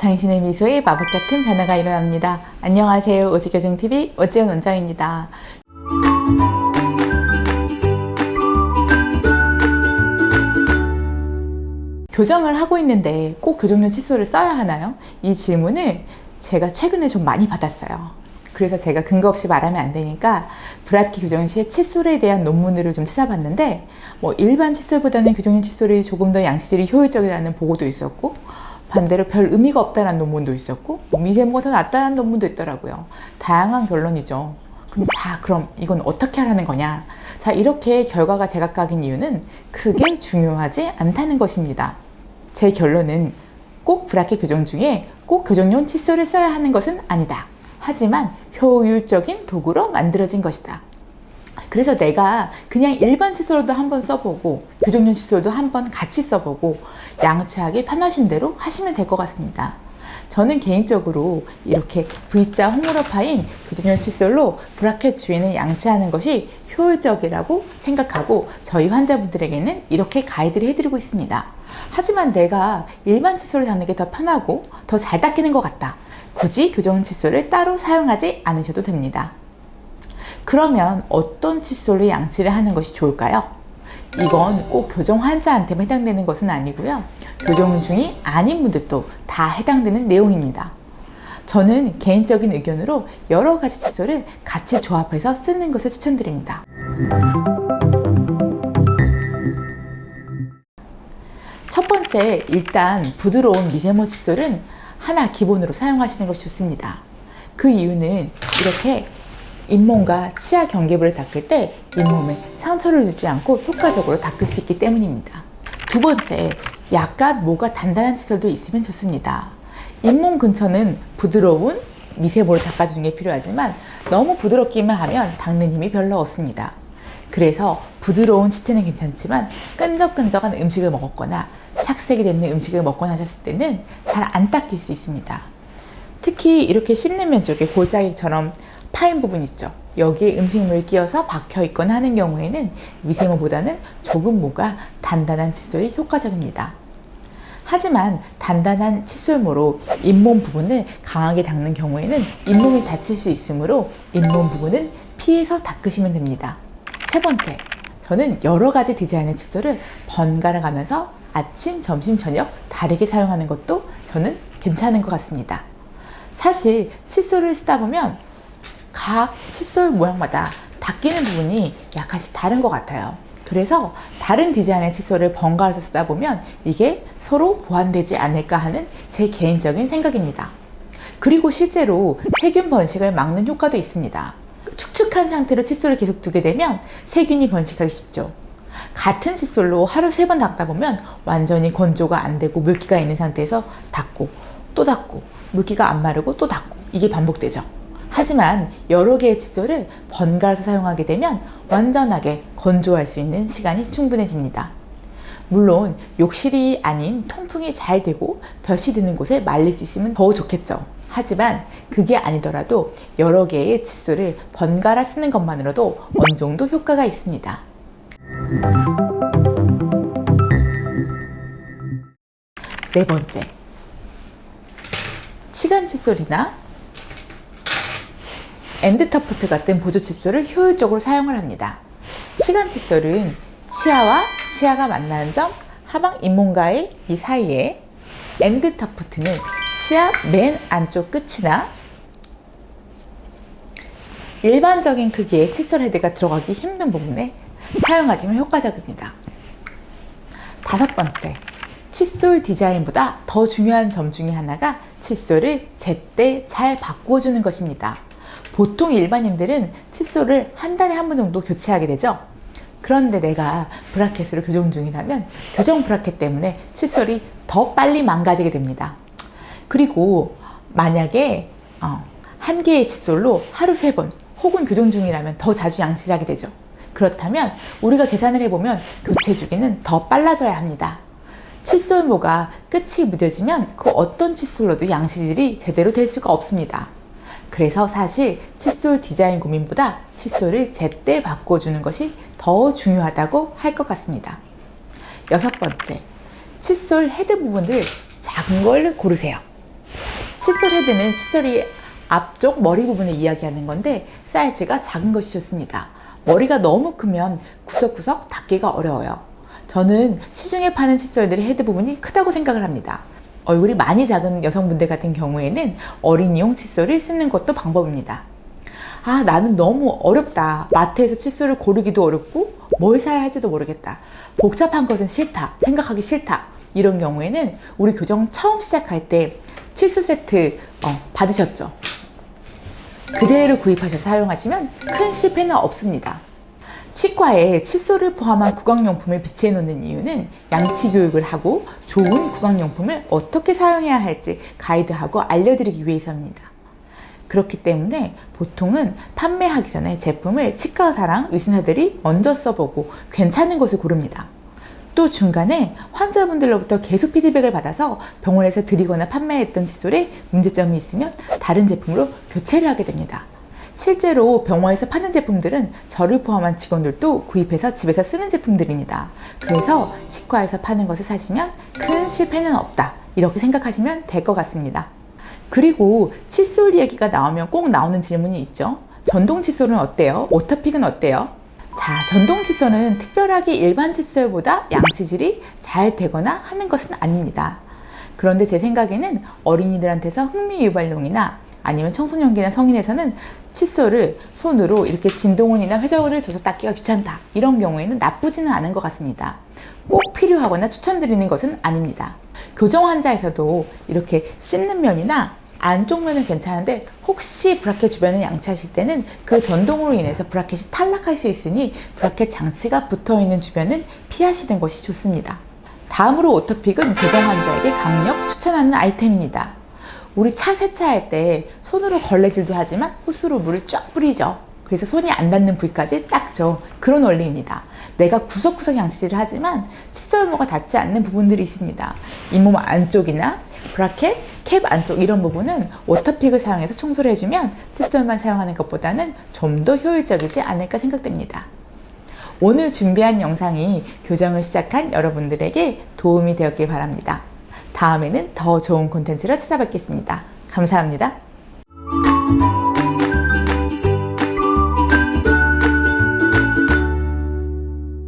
당신의 미소에 마법 같은 변화가 일어납니다. 안녕하세요. 오지교정TV 오지연 원장입니다. 교정을 하고 있는데 꼭 교정용 칫솔을 써야 하나요? 이 질문을 제가 최근에 좀 많이 받았어요. 그래서 제가 근거 없이 말하면 안 되니까 브라키 교정 시에 칫솔에 대한 논문들을 좀 찾아봤는데 일반 칫솔보다는 교정용 칫솔이 조금 더 양치질이 효율적이라는 보고도 있었고, 반대로 별 의미가 없다는 논문도 있었고, 미세모가 더 낫다는 논문도 있더라고요. 다양한 결론이죠. 그럼 이건 어떻게 하라는 거냐? 자, 이렇게 결과가 제각각인 이유는 크게 중요하지 않다는 것입니다. 제 결론은 꼭 브라키 교정 중에 꼭 교정용 칫솔을 써야 하는 것은 아니다. 하지만 효율적인 도구로 만들어진 것이다. 그래서 내가 그냥 일반 칫솔도 한번 써보고 교정용 칫솔도 한번 같이 써보고 양치하기 편하신 대로 하시면 될 것 같습니다. 저는 개인적으로 이렇게 V자 홈으로 파인 교정용 칫솔로 브라켓 주위는 양치하는 것이 효율적이라고 생각하고 저희 환자분들에게는 이렇게 가이드를 해드리고 있습니다. 하지만 내가 일반 칫솔을 닦는 게 더 편하고 더 잘 닦이는 것 같다. 굳이 교정 칫솔을 따로 사용하지 않으셔도 됩니다. 그러면 어떤 칫솔로 양치를 하는 것이 좋을까요? 이건 꼭 교정 환자한테만 해당되는 것은 아니고요. 교정 중이 아닌 분들도 다 해당되는 내용입니다. 저는 개인적인 의견으로 여러 가지 칫솔을 같이 조합해서 쓰는 것을 추천드립니다. 첫 번째, 일단 부드러운 미세모 칫솔은 하나 기본으로 사용하시는 것이 좋습니다. 그 이유는 이렇게 잇몸과 치아 경계부를 닦을 때 잇몸에 상처를 주지 않고 효과적으로 닦을 수 있기 때문입니다. 두 번째, 약간 모가 단단한 칫솔도 있으면 좋습니다. 잇몸 근처는 부드러운 미세모를 닦아주는 게 필요하지만 너무 부드럽기만 하면 닦는 힘이 별로 없습니다. 그래서 부드러운 치태는 괜찮지만 끈적끈적한 음식을 먹었거나 착색이 되는 음식을 먹거나 하셨을 때는 잘 안 닦일 수 있습니다. 특히 이렇게 씹는 면 쪽에 골짜기처럼 파인 부분 있죠. 여기에 음식물이 끼어서 박혀 있거나 하는 경우에는 미세모보다는 조금 모가 단단한 칫솔이 효과적입니다. 하지만 단단한 칫솔모로 잇몸 부분을 강하게 닦는 경우에는 잇몸이 다칠 수 있으므로 잇몸 부분은 피해서 닦으시면 됩니다. 세 번째, 저는 여러 가지 디자인의 칫솔을 번갈아 가면서 아침, 점심, 저녁 다르게 사용하는 것도 저는 괜찮은 것 같습니다. 사실 칫솔을 쓰다 보면 각 칫솔 모양마다 닦이는 부분이 약간씩 다른 것 같아요. 그래서 다른 디자인의 칫솔을 번갈아서 쓰다 보면 이게 서로 보완되지 않을까 하는 제 개인적인 생각입니다. 그리고 실제로 세균 번식을 막는 효과도 있습니다. 축축한 상태로 칫솔을 계속 두게 되면 세균이 번식하기 쉽죠. 같은 칫솔로 하루 3번 닦다 보면 완전히 건조가 안 되고 물기가 있는 상태에서 닦고 또 닦고 물기가 안 마르고 또 닦고 이게 반복되죠. 하지만 여러 개의 칫솔을 번갈아서 사용하게 되면 완전하게 건조할 수 있는 시간이 충분해집니다. 물론 욕실이 아닌 통풍이 잘 되고 볕이 드는 곳에 말릴 수 있으면 더 좋겠죠. 하지만 그게 아니더라도 여러 개의 칫솔을 번갈아 쓰는 것만으로도 어느 정도 효과가 있습니다. 네 번째, 치간 칫솔이나 엔드터프트 같은 보조 칫솔을 효율적으로 사용을 합니다. 치간 칫솔은 치아와 치아가 만나는 점 하방 잇몸과의 이 사이에, 엔드터프트는 치아 맨 안쪽 끝이나 일반적인 크기의 칫솔 헤드가 들어가기 힘든 부분에 사용하시면 효과적입니다. 다섯 번째, 칫솔 디자인보다 더 중요한 점 중에 하나가 칫솔을 제때 잘 바꿔주는 것입니다. 보통 일반인들은 칫솔을 한 달에 한 번 정도 교체하게 되죠. 그런데 내가 브라켓으로 교정 중이라면 교정 브라켓 때문에 칫솔이 더 빨리 망가지게 됩니다. 그리고 만약에 한 개의 칫솔로 하루 3번 혹은 교정 중이라면 더 자주 양치를 하게 되죠. 그렇다면 우리가 계산을 해보면 교체 주기는 더 빨라져야 합니다. 칫솔모가 끝이 무뎌지면 그 어떤 칫솔로도 양치질이 제대로 될 수가 없습니다. 그래서 사실 칫솔 디자인 고민보다 칫솔을 제때 바꿔주는 것이 더 중요하다고 할 것 같습니다. 여섯 번째, 칫솔 헤드 부분을 작은 걸 고르세요. 칫솔 헤드는 칫솔이 앞쪽 머리 부분을 이야기하는 건데 사이즈가 작은 것이 좋습니다. 머리가 너무 크면 구석구석 닫기가 어려워요. 저는 시중에 파는 칫솔들의 헤드 부분이 크다고 생각을 합니다. 얼굴이 많이 작은 여성분들 같은 경우에는 어린이용 칫솔을 쓰는 것도 방법입니다. 아, 나는 너무 어렵다. 마트에서 칫솔을 고르기도 어렵고 뭘 사야 할지도 모르겠다. 복잡한 것은 싫다. 생각하기 싫다. 이런 경우에는 우리 교정 처음 시작할 때 칫솔 세트 받으셨죠? 그대로 구입하셔서 사용하시면 큰 실패는 없습니다. 치과에 칫솔을 포함한 구강용품을 비치해 놓는 이유는 양치 교육을 하고 좋은 구강용품을 어떻게 사용해야 할지 가이드하고 알려드리기 위해서입니다. 그렇기 때문에 보통은 판매하기 전에 제품을 치과 의사랑 의사들이 먼저 써보고 괜찮은 것을 고릅니다. 또 중간에 환자분들로부터 계속 피드백을 받아서 병원에서 드리거나 판매했던 칫솔에 문제점이 있으면 다른 제품으로 교체를 하게 됩니다. 실제로 병원에서 파는 제품들은 저를 포함한 직원들도 구입해서 집에서 쓰는 제품들입니다. 그래서 치과에서 파는 것을 사시면 큰 실패는 없다. 이렇게 생각하시면 될 것 같습니다. 그리고 칫솔 얘기가 나오면 꼭 나오는 질문이 있죠. 전동 칫솔은 어때요? 오토픽은 어때요? 자, 전동 칫솔은 특별하게 일반 칫솔보다 양치질이 잘 되거나 하는 것은 아닙니다. 그런데 제 생각에는 어린이들한테서 흥미 유발용이나 아니면 청소년기나 성인에서는 칫솔을 손으로 이렇게 진동운이나 회전을 줘서 닦기가 귀찮다. 이런 경우에는 나쁘지는 않은 것 같습니다. 꼭 필요하거나 추천드리는 것은 아닙니다. 교정 환자에서도 이렇게 씹는 면이나 안쪽 면은 괜찮은데 혹시 브라켓 주변을 양치하실 때는 그 전동으로 인해서 브라켓이 탈락할 수 있으니 브라켓 장치가 붙어있는 주변은 피하시는 것이 좋습니다. 다음으로 오토픽은 교정 환자에게 강력 추천하는 아이템입니다. 우리 차 세차할 때 손으로 걸레질도 하지만 호스로 물을 쫙 뿌리죠. 그래서 손이 안 닿는 부위까지 닦죠. 그런 원리입니다. 내가 구석구석 양치질을 하지만 칫솔모가 닿지 않는 부분들이 있습니다. 잇몸 안쪽이나 브라켓, 캡 안쪽 이런 부분은 워터픽을 사용해서 청소를 해주면 칫솔만 사용하는 것보다는 좀 더 효율적이지 않을까 생각됩니다. 오늘 준비한 영상이 교정을 시작한 여러분들에게 도움이 되었길 바랍니다. 다음에는 더 좋은 콘텐츠로 찾아뵙겠습니다. 감사합니다.